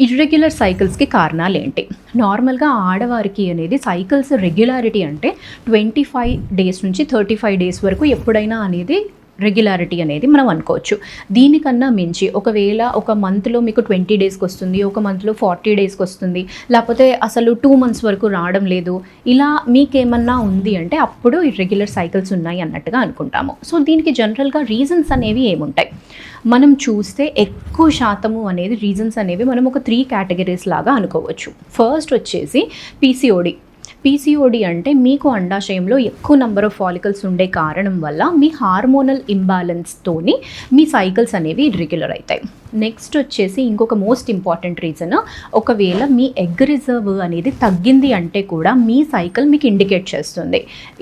Irregular సైకిల్స్కి కారణాలు ఏంటి? నార్మల్గా ఆడవారికి అనేది సైకిల్స్ రెగ్యులారిటీ అంటే 25 డేస్ నుంచి 35 డేస్ వరకు ఎప్పుడైనా అనేది రెగ్యులారిటీ అనేది మనం అనుకోవచ్చు. దీనికన్నా మించి ఒకవేళ ఒక మంత్లో మీకు 20 డేస్కి వస్తుంది, ఒక మంత్లో 40 డేస్కి వస్తుంది, లేకపోతే అసలు 2 మంత్స్ వరకు రావడం లేదు, ఇలా మీకేమన్నా ఉంది అంటే అప్పుడు ఇర్రెగ్యులర్ సైకిల్స్ ఉన్నాయి అన్నట్టుగా అనుకుంటాము. సో దీనికి జనరల్గా రీజన్స్ అనేవి ఏముంటాయి? మనం చూస్తే ఎక్కువ శాతము అనేది రీజన్స్ అనేవి మనం ఒక 3 కేటగిరీస్ లాగా అనుకోవచ్చు. ఫస్ట్ వచ్చేసి పీసీఓడి అంటే మీకు అండాశయంలో ఎక్కువ నెంబర్ ఆఫ్ ఫాలికల్స్ ఉండే కారణం వల్ల మీ హార్మోనల్ ఇంబ్యాలెన్స్తోని మీ సైకిల్స్ అనేవి ఇర్రెగ్యులర్ అవుతాయి. నెక్స్ట్ వచ్చేసి ఇంకొక మోస్ట్ ఇంపార్టెంట్ రీజన్, ఒకవేళ మీ ఎగ్ రిజర్వ్ అనేది తగ్గింది అంటే కూడా మీ సైకిల్ మీకు ఇండికేట్ చేస్తుంది.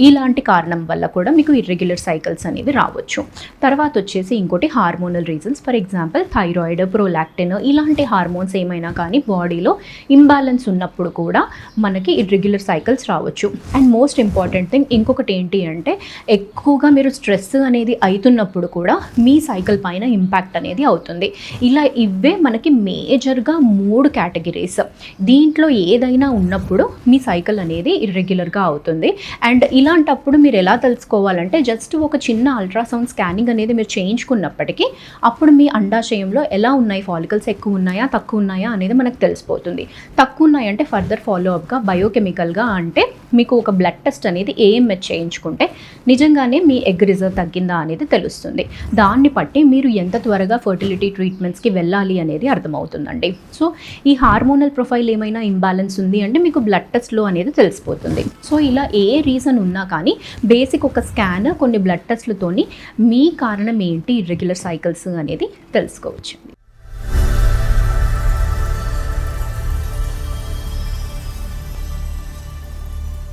ఇలాంటి కారణం వల్ల కూడా మీకు ఇర్రెగ్యులర్ సైకిల్స్ అనేవి రావచ్చు. తర్వాత వచ్చేసి ఇంకోటి hormonal reasons, for example thyroid, prolactin ఇలాంటి హార్మోన్స్ ఏమైనా కానీ బాడీలో ఇంబ్యాలెన్స్ ఉన్నప్పుడు కూడా మనకి ఇర్రెగ్యులర్ సైకిల్స్ రావచ్చు. అండ్ మోస్ట్ ఇంపార్టెంట్ థింగ్ ఇంకొకటి ఏంటి అంటే ఎక్కువగా మీరు స్ట్రెస్ అనేది అవుతున్నప్పుడు కూడా మీ సైకిల్ పైన ఇంపాక్ట్ అనేది అవుతుంది. ఇలా ఇవే మనకి మేజర్గా 3 కేటగిరీస్. దీంట్లో ఏదైనా ఉన్నప్పుడు మీ సైకిల్ అనేది ఇర్రెగ్యులర్గా అవుతుంది. అండ్ ఇలాంటప్పుడు మీరు ఎలా తెలుసుకోవాలంటే జస్ట్ ఒక చిన్న అల్ట్రాసౌండ్ స్కానింగ్ అనేది మీరు చేయించుకున్నప్పటికీ అప్పుడు మీ అండాశయంలో ఎలా ఉన్నాయి, ఫాలికల్స్ ఎక్కువ ఉన్నాయా తక్కువ ఉన్నాయా అనేది మనకు తెలిసిపోతుంది. తక్కువ ఉన్నాయంటే ఫర్దర్ ఫాలోఅప్గా బయోకెమికల్గా అంటే మీకు ఒక బ్లడ్ టెస్ట్ అనేది ఏఎంహెచ్ చేయించుకుంటే నిజంగానే మీ ఎగ్ రిజర్వ్ తగ్గిందా అనేది తెలుస్తుంది. దాన్ని బట్టి మీరు ఎంత త్వరగా ఫర్టిలిటీ ట్రీట్మెంట్స్కి వెళ్ళాలి అనేది అర్థమవుతుందండి. సో ఈ హార్మోనల్ ప్రొఫైల్ ఏమైనా ఇంబ్యాలెన్స్ ఉంది అంటే మీకు బ్లడ్ టెస్ట్లో అనేది తెలిసిపోతుంది. సో ఇలా ఏ రీజన్ ఉన్నా కానీ బేసిక్ ఒక స్కాన్, కొన్ని బ్లడ్ టెస్ట్లతోని మీ కారణం ఏంటి ఇర్రెగ్యులర్ సైకిల్స్ అనేది తెలుసుకోవచ్చు.